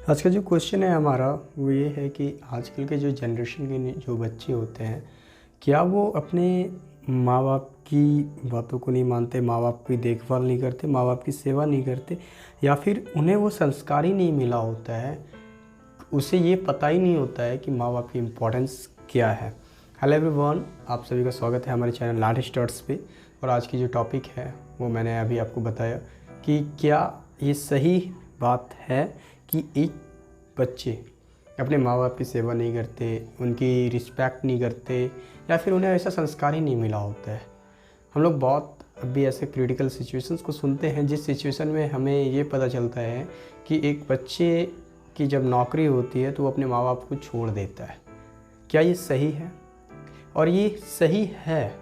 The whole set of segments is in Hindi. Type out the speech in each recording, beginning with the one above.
आज का जो क्वेश्चन है हमारा वो ये है कि आजकल के जो जनरेशन के जो बच्चे होते हैं, क्या वो अपने माँ बाप की बातों को नहीं मानते, माँ बाप की देखभाल नहीं करते, माँ बाप की सेवा नहीं करते, या फिर उन्हें वो संस्कार ही नहीं मिला होता है, उसे ये पता ही नहीं होता है कि माँ बाप की इम्पोर्टेंस क्या है। हेलो एवरीवन, आप सभी का स्वागत है हमारे चैनल लर्न स्टार्ट्स पे। और आज की जो टॉपिक है वो मैंने अभी आपको बताया कि क्या ये सही बात है कि एक बच्चे अपने माँ बाप की सेवा नहीं करते, उनकी रिस्पेक्ट नहीं करते, या फिर उन्हें ऐसा संस्कार ही नहीं मिला होता है। हम लोग बहुत अभी ऐसे क्रिटिकल सिचुएशंस को सुनते हैं जिस सिचुएशन में हमें ये पता चलता है कि एक बच्चे की जब नौकरी होती है तो वो अपने माँ बाप को छोड़ देता है। क्या ये सही है? और ये सही है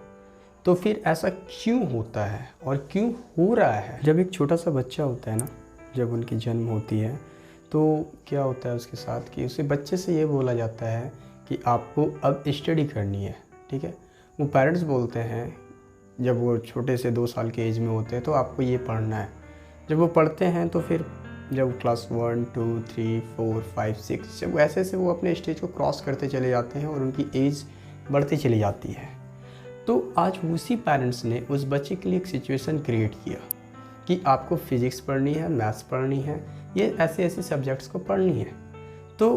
तो फिर ऐसा क्यों होता है और क्यों हो रहा है? जब एक छोटा सा बच्चा होता है ना, जब उनकी जन्म होती है तो क्या होता है उसके साथ कि उसे बच्चे से ये बोला जाता है कि आपको अब स्टडी करनी है, ठीक है। वो पेरेंट्स बोलते हैं जब वो छोटे से 2 साल के एज में होते हैं तो आपको ये पढ़ना है। जब वो पढ़ते हैं तो फिर जब क्लास 1, 2, 3, 4, 5, 6 जब ऐसे से वो अपने स्टेज को क्रॉस करते चले जाते हैं और उनकी एज बढ़ती चली जाती है, तो आज उसी पेरेंट्स ने उस बच्चे के लिए एक सिचुएशन क्रिएट किया कि आपको फिज़िक्स पढ़नी है, मैथ्स पढ़नी है, ये ऐसे ऐसे सब्जेक्ट्स को पढ़नी है। तो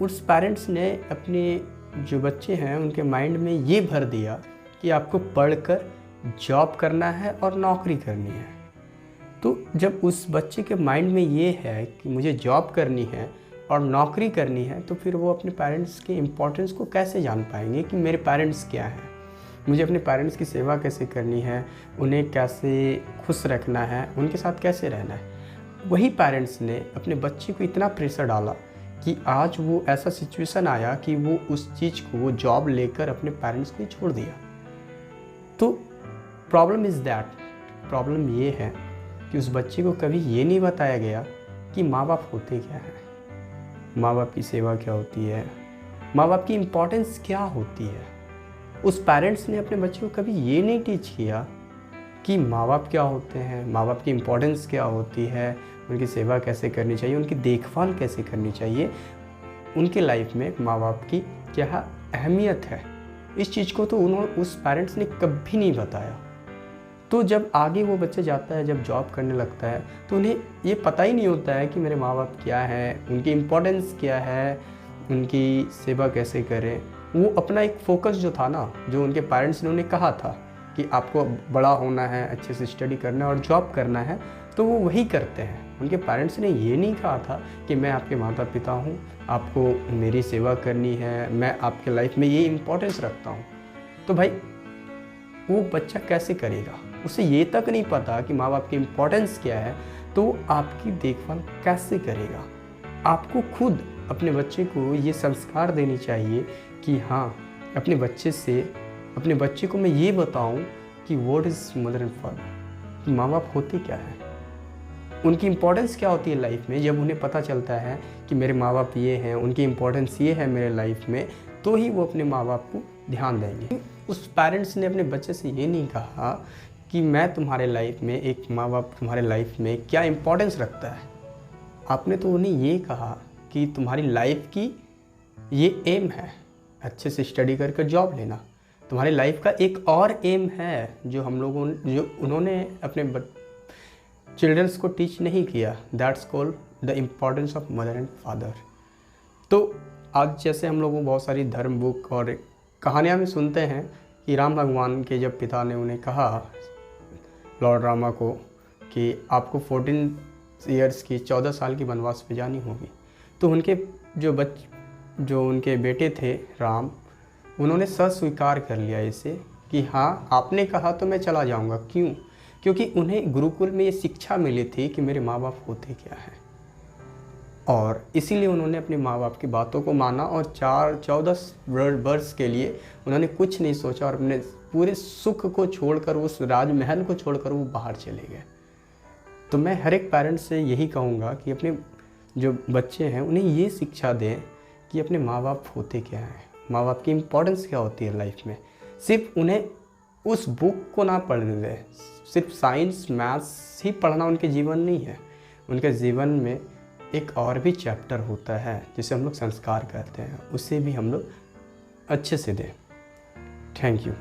उस पेरेंट्स ने अपने जो बच्चे हैं उनके माइंड में ये भर दिया कि आपको पढ़कर जॉब करना है और नौकरी करनी है। तो जब उस बच्चे के माइंड में ये है कि मुझे जॉब करनी है और नौकरी करनी है, तो फिर वो अपने पेरेंट्स के इम्पोर्टेंस को कैसे जान पाएंगे कि मेरे पेरेंट्स क्या हैं, मुझे अपने पेरेंट्स की सेवा कैसे करनी है, उन्हें कैसे खुश रखना है, उनके साथ कैसे रहना है। वही पेरेंट्स ने अपने बच्चे को इतना प्रेशर डाला कि आज वो ऐसा सिचुएशन आया कि वो उस चीज़ को, वो जॉब लेकर अपने पेरेंट्स को ही छोड़ दिया। तो प्रॉब्लम इज़ दैट, प्रॉब्लम ये है कि उस बच्चे को कभी ये नहीं बताया गया कि माँ बाप होते क्या हैं, माँ बाप की सेवा क्या होती है, माँ बाप की इम्पोर्टेंस क्या होती है। उस पेरेंट्स ने अपने बच्चे को कभी ये नहीं टीच किया कि माँ बाप क्या होते हैं, माँ बाप की इम्पोर्टेंस क्या होती है, उनकी सेवा कैसे करनी चाहिए, उनकी देखभाल कैसे करनी चाहिए, उनके लाइफ में माँ बाप की क्या अहमियत है। इस चीज़ को तो उस पेरेंट्स ने कभी नहीं बताया। तो जब आगे वो बच्चा जाता है, जब जॉब करने लगता है, तो उन्हें ये पता ही नहीं होता है कि मेरे माँ बाप क्या है, उनकी इम्पोर्टेंस क्या है, उनकी सेवा कैसे करें। वो अपना एक फोकस जो था ना, जो उनके पेरेंट्स ने उन्हें कहा था कि आपको बड़ा होना है, अच्छे से स्टडी करना है और जॉब करना है, तो वो वही करते हैं। उनके पेरेंट्स ने ये नहीं कहा था कि मैं आपके माता पिता हूँ, आपको मेरी सेवा करनी है, मैं आपके लाइफ में ये इम्पोर्टेंस रखता हूँ। तो भाई वो बच्चा कैसे करेगा? उसे ये तक नहीं पता कि माँ बाप की इम्पोर्टेंस क्या है, तो आपकी देखभाल कैसे करेगा? आपको खुद अपने बच्चे को ये संस्कार देनी चाहिए कि हाँ, अपने बच्चे को मैं ये बताऊं कि what is mother and father, कि माँ बाप होते क्या है, उनकी इम्पोर्टेंस क्या होती है लाइफ में। जब उन्हें पता चलता है कि मेरे माँ बाप ये हैं, उनकी इम्पोर्टेंस ये है मेरे लाइफ में, तो ही वो अपने माँ बाप को ध्यान देंगे। उस पेरेंट्स ने अपने बच्चे से ये नहीं कहा कि मैं तुम्हारे लाइफ में, एक माँ बाप तुम्हारे लाइफ में क्या इम्पोर्टेंस रखता है। आपने तो उन्हें ये कहा कि तुम्हारी लाइफ की ये एम है, अच्छे से स्टडी करके जॉब लेना। तुम्हारी लाइफ का एक और एम है जो उन्होंने अपने चिल्ड्रंस को टीच नहीं किया, that's called the importance of mother and father. तो आज जैसे हम लोगों बहुत सारी धर्म बुक और कहानियाँ में सुनते हैं कि राम भगवान के जब पिता ने उन्हें कहा, लॉर्ड रामा को, कि आपको 14 ईयर्स की 14 साल की वनवास पे जानी होगी, तो उनके जो उनके बेटे थे राम, उन्होंने स्वीकार कर लिया इसे कि हाँ, आपने कहा तो मैं चला जाऊंगा। क्यों? क्योंकि उन्हें गुरुकुल में ये शिक्षा मिली थी कि मेरे माँ बाप होते क्या हैं, और इसीलिए उन्होंने अपने माँ बाप की बातों को माना और 14 वर्ष के लिए उन्होंने कुछ नहीं सोचा और अपने पूरे सुख को छोड़कर, उस राजमहल को छोड़कर वो बाहर चले गए। तो मैं हर एक पेरेंट्स से यही कहूँगा कि अपने जो बच्चे हैं उन्हें ये शिक्षा दें कि अपने माँ बाप होते क्या हैं, माँ बाप की इम्पोर्टेंस क्या होती है लाइफ में। सिर्फ उन्हें उस बुक को ना पढ़ने दें, सिर्फ साइंस मैथ्स ही पढ़ना उनके जीवन नहीं है। उनके जीवन में एक और भी चैप्टर होता है जिसे हम लोग संस्कार कहते हैं, उसे भी हम लोग अच्छे से दें। Thank you.